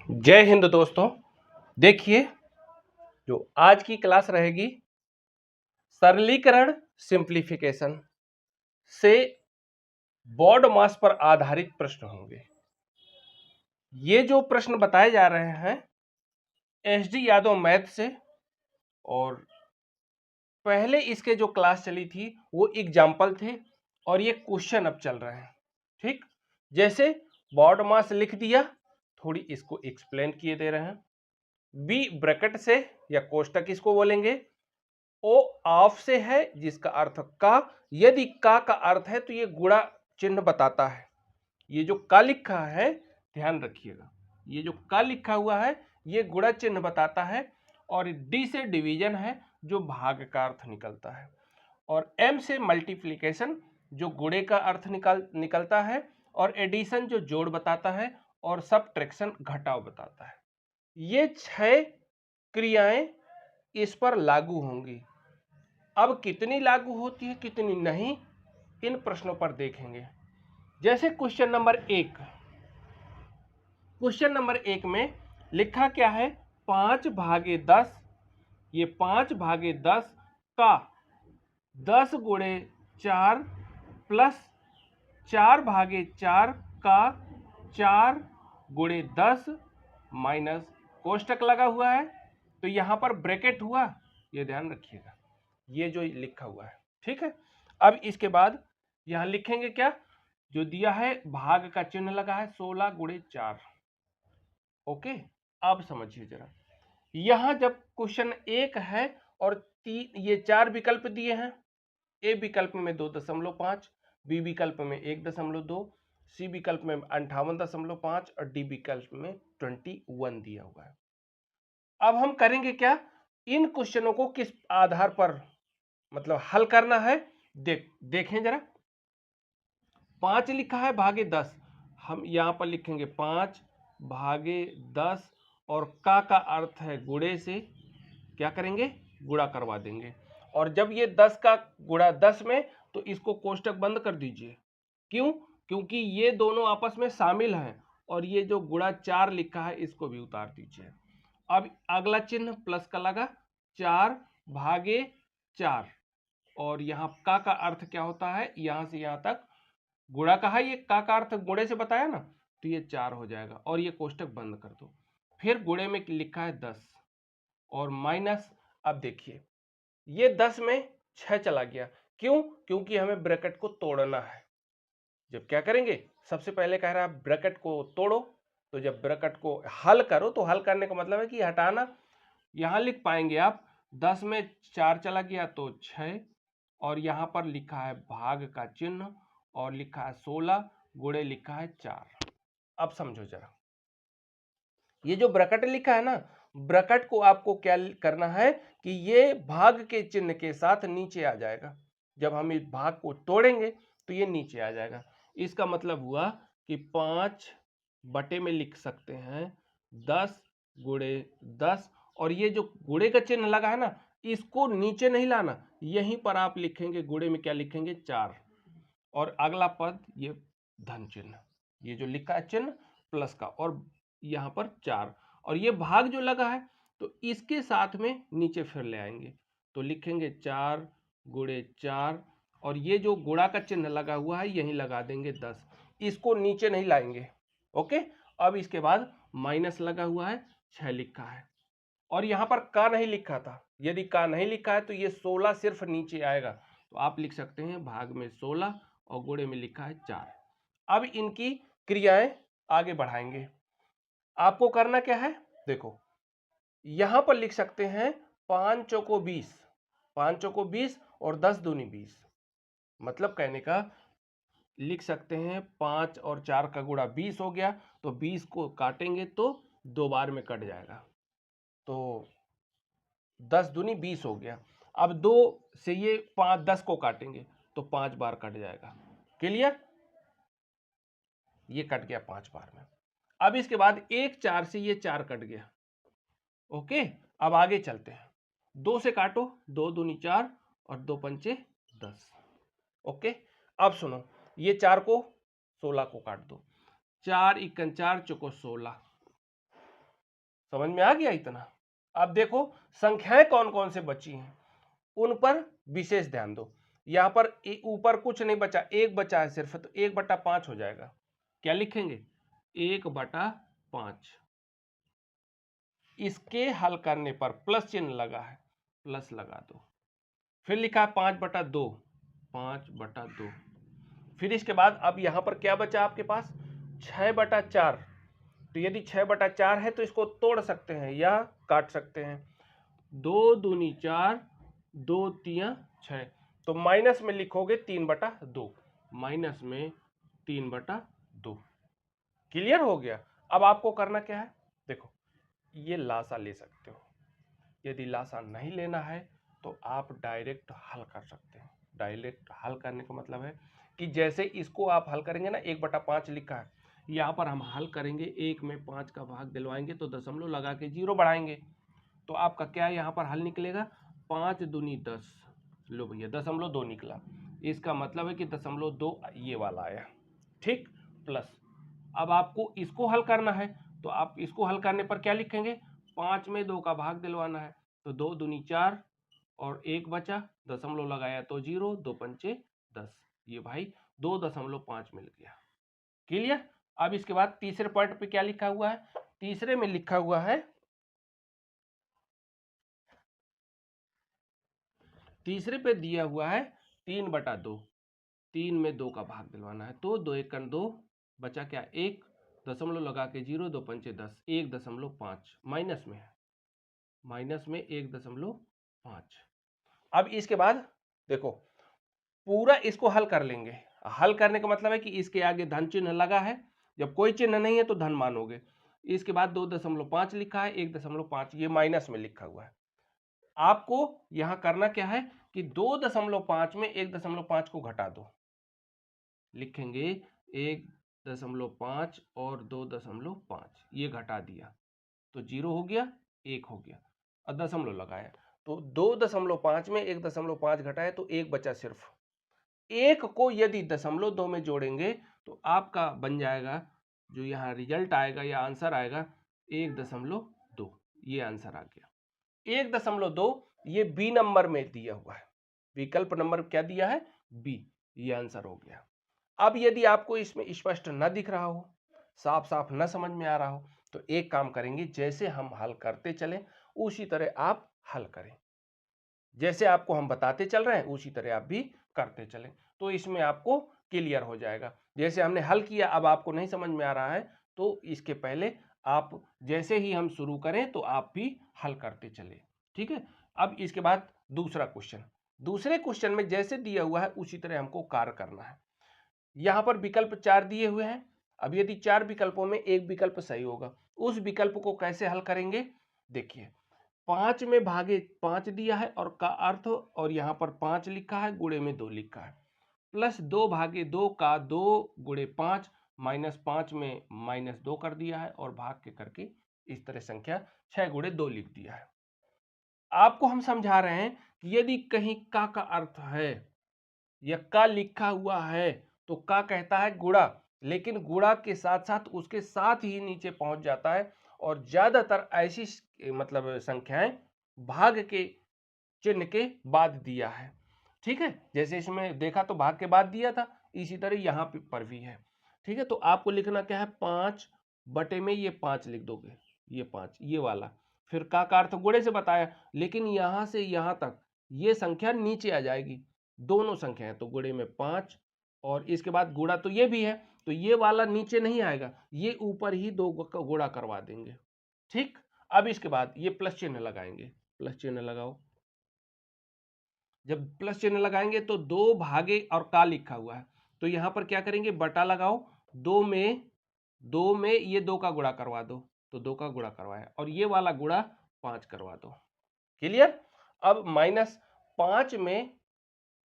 जय हिंद दोस्तों। देखिए, जो आज की क्लास रहेगी सरलीकरण सिंप्लीफिकेशन से बोर्ड मास पर आधारित प्रश्न होंगे। ये जो प्रश्न बताए जा रहे हैं एसडी यादव मैथ से, और पहले इसके जो क्लास चली थी वो एग्जाम्पल थे और ये क्वेश्चन अब चल रहे हैं। ठीक, जैसे बोर्ड मास लिख दिया, थोड़ी इसको एक्सप्लेन किए दे रहे हैं। बी ब्रैकेट से या कोष्टक इसको बोलेंगे। ओ ऑफ से है जिसका अर्थ का, यदि का अर्थ है तो ये गुणा चिन्ह बताता है। ये जो का लिखा है ध्यान रखिएगा, ये जो का लिखा हुआ है ये गुणा चिन्ह बताता है। और डी से डिवीजन है जो भाग का अर्थ निकलता है। और एम से मल्टीप्लिकेशन जो गुणे का अर्थ निकलता है। और एडिशन जो जोड़ बताता है। और सबट्रैक्शन घटाव बताता है। ये 6 क्रियाएं इस पर लागू होंगी। अब कितनी लागू होती है कितनी नहीं, इन प्रश्नों पर देखेंगे। जैसे क्वेश्चन नंबर 1, क्वेश्चन नंबर 1 में लिखा क्या है, 5/10। ये 5/10 का 10 गुणे 4 प्लस 4/4 का 4 गुणे 10 माइनस कोष्टक लगा हुआ है, तो यहां पर ब्रैकेट हुआ, ये ध्यान रखिएगा, ये जो लिखा हुआ है। ठीक है, अब इसके बाद यहां लिखेंगे क्या, जो दिया है भाग का चिन्ह लगा है 16 गुणे 4। ओके, अब समझिए जरा, यहां जब क्वेश्चन 1 है और 3 ये 4 विकल्प दिए हैं। ए विकल्प में 2.5, बी विकल्प में 1.2, सी विकल्प में 58.5 और डी विकल्प में 21 दिया हुआ है। अब हम करेंगे क्या, इन क्वेश्चनों को किस आधार पर मतलब हल करना है, देखें जरा। 5 लिखा है भागे 10, हम यहां पर लिखेंगे 5/10 और का अर्थ है गुणे से क्या करेंगे, गुणा करवा देंगे। और जब ये 10 का गुणा 10 में, तो इसको कोष्टक बंद कर दीजिए। क्यों, क्योंकि ये दोनों आपस में शामिल हैं। और ये जो गुणा 4 लिखा है इसको भी उतार दीजिए। अब अगला चिन्ह प्लस का लगा, 4/4। और यहाँ का अर्थ क्या होता है, यहां से यहां तक गुणा का है, ये का अर्थ गुणे से बताया ना, तो ये 4 हो जाएगा। और ये कोष्टक बंद कर दो। फिर गुणे में लिखा है 10 और माइनस, अब देखिए ये 10 में 6 चला गया। क्यों, क्योंकि हमें ब्रैकेट को तोड़ना है। जब क्या करेंगे, सबसे पहले कह रहा है ब्रैकेट को तोड़ो, तो जब ब्रैकेट को हल करो, तो हल करने का मतलब है कि हटाना। यहां लिख पाएंगे आप 10 में 4 चला गया तो 6, और यहां पर लिखा है भाग का चिन्ह और लिखा है 16 गुणे लिखा है 4। अब समझो जरा, ये जो ब्रैकेट लिखा है ना, ब्रैकेट को आपको क्या करना है कि ये भाग के चिन्ह के साथ नीचे आ जाएगा। जब हम इस भाग को तोड़ेंगे तो ये नीचे आ जाएगा। इसका मतलब हुआ कि 5 बटे में लिख सकते हैं 10 गुणे 10। और ये जो गुणे का चिन्ह लगा है ना, इसको नीचे नहीं लाना, यहीं पर आप लिखेंगे गुणे में क्या लिखेंगे 4। और अगला पद ये धन चिन्ह, ये जो लिखा है चिन्ह प्लस का, और यहाँ पर 4। और ये भाग जो लगा है तो इसके साथ में नीचे फिर ले आएंगे, तो लिखेंगे 4 गुणे 4। और ये जो गुणा का चिन्ह लगा हुआ है यहीं लगा देंगे 10, इसको नीचे नहीं लाएंगे। ओके, अब इसके बाद माइनस लगा हुआ है, 6 लिखा है। और यहाँ पर का नहीं लिखा था, यदि का नहीं लिखा है तो ये 16 सिर्फ नीचे आएगा, तो आप लिख सकते हैं भाग में 16 और गुणे में लिखा है 4। अब इनकी क्रियाएं आगे बढ़ाएंगे। आपको करना क्या है, देखो यहां पर लिख सकते हैं 5 चौको 20, 5 चौको 20 और 10 दूनी 20। मतलब कहने का लिख सकते हैं 5 और 4 का गुणा 20 हो गया, तो 20 को काटेंगे तो 2 बार में कट जाएगा, तो 10 दूनी 20 हो गया। अब 2 से ये 5 10 को काटेंगे तो 5 बार कट जाएगा। क्लियर, ये कट गया 5 बार में। अब इसके बाद 1 4 से ये 4 कट गया। ओके, अब आगे चलते हैं। 2 से काटो, 2 दूनी 4 और 2 पंचे 10। ओके, अब सुनो, ये 4 को 16 को काट दो, 4 इक्कन 4 चौको 16, समझ में आ गया इतना? अब देखो संख्याएं कौन कौन से बची हैं उन पर विशेष ध्यान दो। यहां पर ऊपर कुछ नहीं बचा, एक बचा है सिर्फ, तो 1/5 हो जाएगा। क्या लिखेंगे? 1/5। इसके हल करने पर प्लस चिन्ह लगा है, प्लस लगा दो। फिर लिखा है 5/2, 5/2। फिर इसके बाद अब यहां पर क्या बचा आपके पास? 6/4। तो यदि 6/4 है तो इसको तोड़ सकते हैं या काट सकते हैं। 2 दूनी 4, 2 तिया 6। तो माइनस में लिखोगे 3/2, माइनस में 3/2। क्लियर हो गया? अब आपको करना क्या है, देखो ये लासा ले सकते हो, यदि लासा नहीं लेना है तो आप डायरेक्ट हल कर सकते हैं। डायरेक्ट हल करने का मतलब है कि जैसे इसको आप हल करेंगे ना, 1/5 लिखा है, यहाँ पर हम हल करेंगे, 1 में 5 का भाग दिलवाएंगे तो दशमलव लगा के 0 बढ़ाएंगे, तो आपका क्या यहाँ पर हल निकलेगा? 5 दूनी 10। लो भैया 0.2 निकला, इसका मतलब है कि 0.2 ये वाला आया, ठीक। प्लस अब आपको इसको हल करना है, तो आप इसको हल करने पर क्या लिखेंगे? 5 में 2 का भाग दिलवाना है, तो 2 दूनी 4 और 1 बचा, दशमलव लगाया तो 0, 2 पंचे 10। ये भाई 2.5 मिल गया। क्लियर? अब इसके बाद तीसरे पॉइंट पे क्या लिखा हुआ है? तीसरे में लिखा हुआ है, तीसरे पे दिया हुआ है 3/2। 3 में 2 का भाग दिलवाना है, तो 2 1 2 बचा क्या? 1, दशमलव लगा के 0, 2 पंचे 10, 1.5 माइनस में है, माइनस में 1.5। अब इसके बाद देखो पूरा इसको हल कर लेंगे। हल करने का मतलब है कि इसके आगे धन चिन्ह लगा है, जब कोई चिन्ह नहीं है तो धन मानोगे। इसके बाद 2.5 लिखा है, 1.5 ये माइनस में लिखा हुआ है। आपको यहां करना क्या है कि 2.5 में 1.5 को घटा दो, लिखेंगे 1.5 और 2.5, ये घटा दिया तो 0 हो गया, 1 हो गया और दशमलव लगाया, तो 2.5 में 1.5 घटाया तो 1 बचा सिर्फ। 1 को यदि 0.2 में जोड़ेंगे तो आपका बन जाएगा, जो यहाँ रिजल्ट आएगा या आंसर आएगा 1.2। ये आंसर आ गया 1.2। ये बी नंबर में दिया हुआ है, विकल्प नंबर क्या दिया है? बी। ये आंसर हो गया। अब यदि आपको इसमें स्पष्ट न दिख रहा हो, साफ साफ न समझ में आ रहा हो, तो एक काम करेंगे, जैसे हम हल करते चलें उसी तरह आप हल करें, जैसे आपको हम बताते चल रहे हैं उसी तरह आप भी करते चलें, तो इसमें आपको क्लियर हो जाएगा। जैसे हमने हल किया, अब आपको नहीं समझ में आ रहा है तो इसके पहले आप जैसे ही हम शुरू करें तो आप भी हल करते चले, ठीक है। अब इसके बाद दूसरा क्वेश्चन, दूसरे क्वेश्चन में जैसे दिया हुआ है उसी तरह हमको कार्य करना है। यहां पर विकल्प 4 दिए हुए हैं। अब यदि 4 विकल्पों में एक विकल्प सही होगा, उस विकल्प को कैसे हल करेंगे? देखिए 5 में भागे 5 दिया है और का अर्थ, और यहाँ पर 5 लिखा है, गुणे में 2 लिखा है, प्लस 2 भागे 2 का 2 गुणे 5, -5 में -2 कर दिया है और भाग के करके इस तरह संख्या 6 गुणे 2 लिख दिया है। आपको हम समझा रहे हैं कि यदि कहीं का अर्थ है या का लिखा हुआ है तो का कहता है गुणा, लेकिन गुणा के साथ साथ उसके साथ ही नीचे पहुंच जाता है, और ज्यादातर ऐसी मतलब संख्याएं भाग के चिन्ह के बाद दिया है, ठीक है। जैसे इसमें देखा तो भाग के बाद दिया था, इसी तरह यहाँ पर भी है, ठीक है। तो आपको लिखना क्या है? 5 बटे में ये 5 लिख दोगे, ये 5 ये वाला, फिर का अर्थ गुणे से बताया, लेकिन यहां से यहां तक ये संख्या नीचे आ जाएगी, दोनों संख्याएं, तो गुणे में 5 और इसके बाद गुणा तो ये भी है, तो ये वाला नीचे नहीं आएगा, ये ऊपर ही 2 गुणा करवा देंगे, ठीक। अब इसके बाद ये प्लस चिन्ह लगाएंगे, प्लस चिन्ह लगाओ। जब प्लस चिन्ह लगाएंगे तो 2 भागे और का लिखा हुआ है, तो यहां पर क्या करेंगे? बटा लगाओ, 2 में ये 2 का गुणा करवा दो, तो 2 का गुणा करवाया, और ये वाला गुणा 5 करवा दो। क्लियर? अब -5 में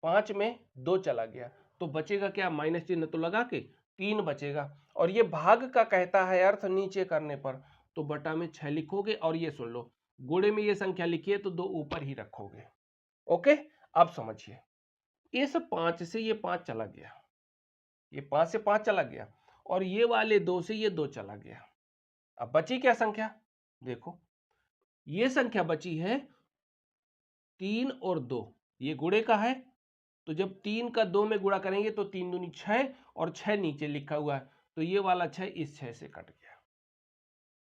5 में 2 चला गया, तो बचेगा क्या? माइनस चिन्ह तो लगा के 3 बचेगा, और ये भाग का कहता है अर्थ नीचे करने पर, तो बटा में 6 लिखोगे, और ये सुन लो गुणे में ये संख्या लिखी है तो 2 ऊपर ही रखोगे। ओके, अब समझिए, इस 5 से ये 5 चला गया, ये 5 से 5 चला गया, और ये वाले 2 से ये 2 चला गया, अब बची क्या संख्या? देखो ये संख्या बची है 3 और 2, ये गुणे का है, तो जब 3 का 2 में गुणा करेंगे तो 3 दूनी 6 और 6 नीचे लिखा हुआ है, तो ये वाला 6 इस 6 से कट गया।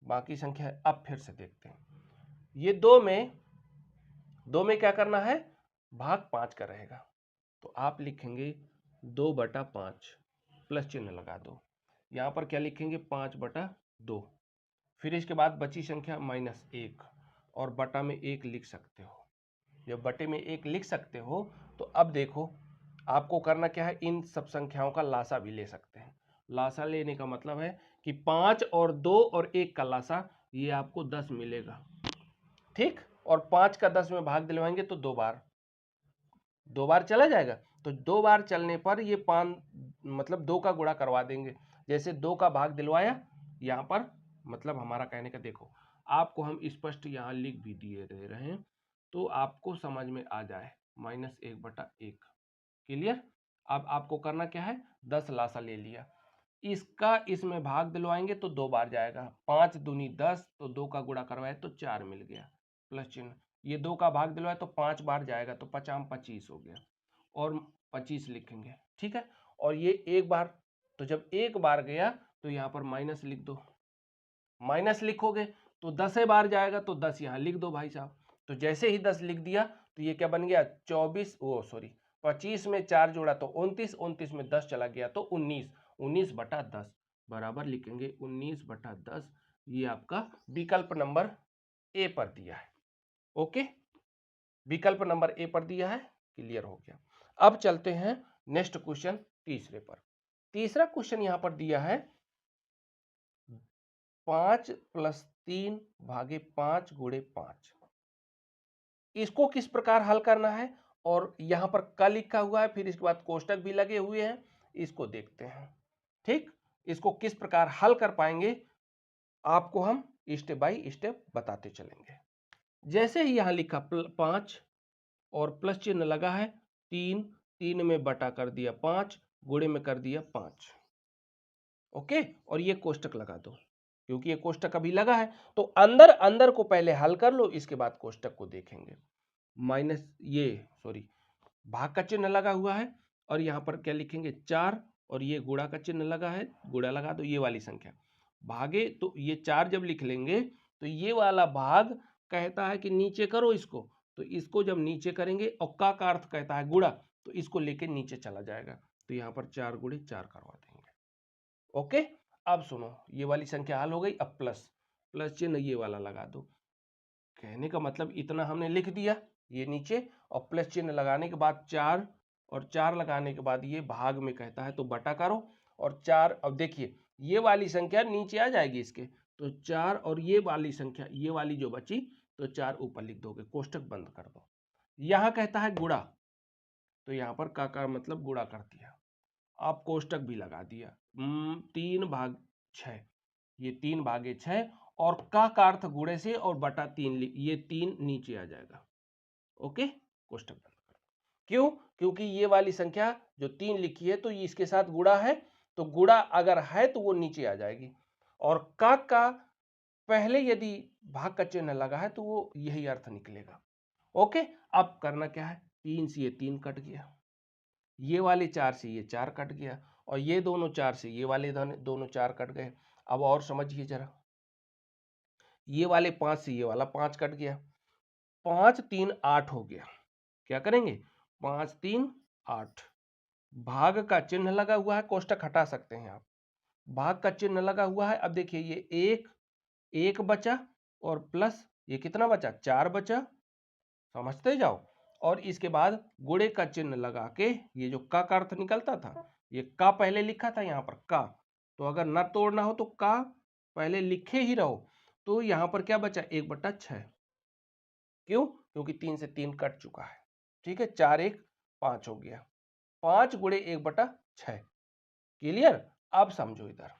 बाकी संख्या है, अब फिर से देखते हैं। ये 2 में क्या करना है, भाग 5 का रहेगा, तो आप लिखेंगे 2/5 प्लस चिन्ह लगा दो। यहाँ पर क्या लिखेंगे 5/2, फिर इसके बाद बची संख्या -1 और बटा में 1 लिख सकते हो। जब बटे में 1 लिख सकते हो तो अब देखो आपको करना क्या है, इन सब संख्याओं का लासा भी ले सकते हैं। लासा लेने का मतलब है कि 5 और 2 और 1 का लासा, ये आपको 10 मिलेगा, ठीक। और 5 का 10 में भाग दिलवाएंगे तो 2 बार चला जाएगा, तो 2 बार चलने पर ये 5 मतलब 2 का गुणा करवा देंगे। जैसे 2 का भाग दिलवाया यहाँ पर, मतलब हमारा कहने का, देखो आपको हम स्पष्ट यहाँ लिख भी दिए दे रहे हैं तो आपको समझ में आ जाए, -1/1 क्लियर। अब आपको करना क्या है, 10 लासा ले लिया, इसका इसमें भाग दिलवाएंगे तो 2 बार जाएगा, 5 दूनी 10, तो 2 का गुणा करवाए तो 4 मिल गया, प्लस चिन्ह। ये 2 का भाग दिलवाए तो 5 बार जाएगा, तो 5 25 हो गया, और 25 लिखेंगे, ठीक है। और ये एक बार, तो जब एक बार गया तो यहाँ पर माइनस लिख दो, माइनस लिखोगे तो 10 बार जाएगा, तो 10 यहाँ लिख दो भाई साहब। तो जैसे ही 10 लिख दिया तो ये क्या बन गया, 25 में 4 जोड़ा तो 29, 29 में 10 चला गया तो 19, 19/10 बराबर लिखेंगे 19/10। ये आपका विकल्प नंबर ए पर दिया है। ओके, विकल्प नंबर ए पर दिया है, क्लियर हो गया। अब चलते हैं नेक्स्ट क्वेश्चन, तीसरे पर। तीसरा क्वेश्चन यहां पर दिया है 5 + 3 भागे 5 गुणे 5। इसको किस प्रकार हल करना है, और यहां पर क लिखा हुआ है, फिर इसके बाद कोष्टक भी लगे हुए हैं, इसको देखते हैं, ठीक। इसको किस प्रकार हल कर पाएंगे आपको हम स्टेप बाय स्टेप बताते चलेंगे। जैसे ही यहां लिखा 5 और प्लस चिन्ह लगा है, 3, 3 में बटा कर दिया 5, गुणे में कर दिया 5, ओके। और ये कोष्टक लगा दो, क्योंकि ये कोष्टक अभी लगा है, तो अंदर अंदर को पहले हल कर लो, इसके बाद कोष्टक को देखेंगे। माइनस ये सॉरी भाग का चिन्ह लगा हुआ है, और यहाँ पर क्या लिखेंगे 4, और ये गुणा का चिन्ह लगा है, गुणा लगा दो, ये वाली संख्या भागे, तो ये 4 जब लिख लेंगे तो ये वाला भाग कहता है कि नीचे करो इसको, तो इसको जब नीचे करेंगे, और का अर्थ कहता है गुणा, तो इसको लेके नीचे चला जाएगा, तो यहाँ पर 4 गुणे 4 करवा देंगे, ओके। अब सुनो, ये वाली संख्या हल हो गई, अब प्लस प्लस चिन्ह ये वाला लगा दो। कहने का मतलब इतना हमने लिख दिया ये नीचे, और प्लस चिन्ह लगाने के बाद 4, और 4 लगाने के बाद ये भाग में कहता है तो बटा करो, और 4, अब देखिए ये वाली संख्या नीचे आ जाएगी इसके, तो 4 और ये वाली संख्या, ये वाली जो बची, तो 4 ऊपर लिख दोगे, कोष्टक बंद कर दो। यहाँ कहता है गुणा, तो यहाँ पर का मतलब गुणा कर दिया, आप कोष्टक भी लगा दिया, 3/6, ये 3/6, और का अर्थ गुणे से, और बटा 3, ये 3 नीचे आ जाएगा, ओके। कोष्टक बंद कर, क्यों, क्योंकि ये वाली संख्या जो 3 लिखी है तो ये इसके साथ गुणा है, तो गुणा अगर है तो वो नीचे आ जाएगी, और का पहले यदि भाग का चिन्ह लगा है तो वो यही अर्थ निकलेगा, ओके। अब करना क्या है, 3 से ये 3 कट गया, ये वाले 4 से ये 4 कट गया, और ये दोनों 4 से ये वाले दोनों 4 कट गए। अब और समझिए जरा, ये वाले 5 से ये वाला 5 कट गया, 5 3 8 हो गया, क्या करेंगे 5 3 8, भाग का चिन्ह लगा हुआ है, कोष्टक हटा सकते हैं आप, भाग का चिन्ह लगा हुआ है। अब देखिए ये एक बचा, और प्लस ये कितना बचा, 4 बचा, समझते जाओ, और इसके बाद गुणे का चिन्ह लगा के, ये जो का अर्थ निकलता था, ये का पहले लिखा था यहाँ पर का, तो अगर न तोड़ना हो तो का पहले लिखे ही रहो, तो यहाँ पर क्या बचा 1/6, क्यों, क्योंकि 3 से 3 कट चुका है, ठीक है। 4 1 5 हो गया, 5 गुणे 1/6, क्लियर। अब समझो इधर,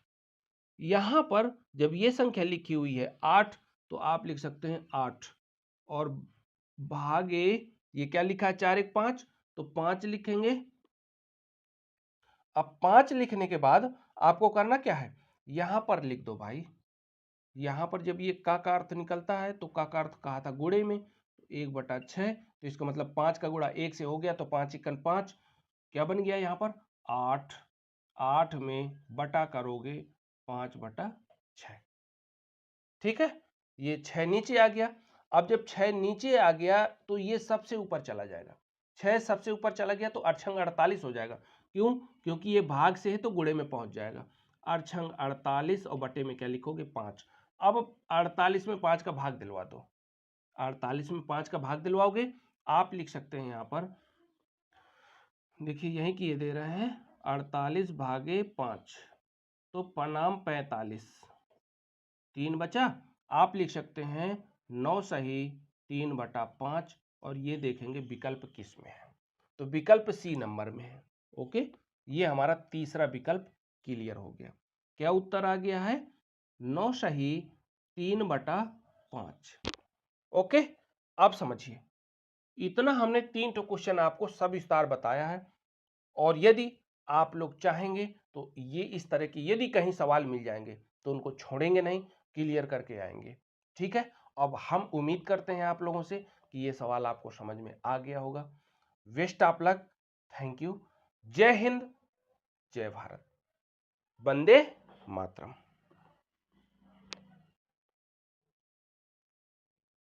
यहां पर जब ये संख्या लिखी हुई है 8, तो आप लिख सकते हैं 8, और भागे ये क्या लिखा है 4 1 5, तो 5 लिखेंगे। अब 5 लिखने के बाद आपको करना क्या है, यहां पर लिख दो भाई यहाँ पर जब ये का अर्थ निकलता है तो का अर्थ कहा था गुणे में, 1/6, तो इसका मतलब 5 का गुणा 1 से हो गया, तो 5 × 5 क्या बन गया यहाँ पर 8, 8 में बटा करोगे 5/6, ठीक है। ये 6 नीचे आ गया। अब जब 6 नीचे आ गया तो ये सबसे ऊपर चला जाएगा, 6 सबसे ऊपर चला गया तो अड़छंग 48 हो जाएगा। क्यों? क्योंकि ये भाग से है तो गुणे में पहुंच जाएगा। अड़छंग 48 और बटे में क्या लिखोगे 5। अब 48 में 5 का भाग दिलवा दो, 48 में 5 का भाग दिलवाओगे, आप लिख सकते हैं यहाँ पर, देखिए यहीं की ये दे रहे हैं 48 भागे 5, तो पनाम 45, 3 बचा। आप लिख सकते हैं 9 सही 3/5, और ये देखेंगे विकल्प किस में है, तो विकल्प सी नंबर में है। ओके, ये हमारा तीसरा विकल्प क्लियर हो गया। क्या उत्तर आ गया है? 9 सही 3/5। ओके, अब समझिए, इतना हमने 3 तो क्वेश्चन आपको सविस्तार बताया है, और यदि आप लोग चाहेंगे तो ये इस तरह की यदि कहीं सवाल मिल जाएंगे तो उनको छोड़ेंगे नहीं, क्लियर करके आएंगे, ठीक है। अब हम उम्मीद करते हैं आप लोगों से कि ये सवाल आपको समझ में आ गया होगा। Best of luck, thank you, जय हिंद, जय भारत, वंदे मातरम।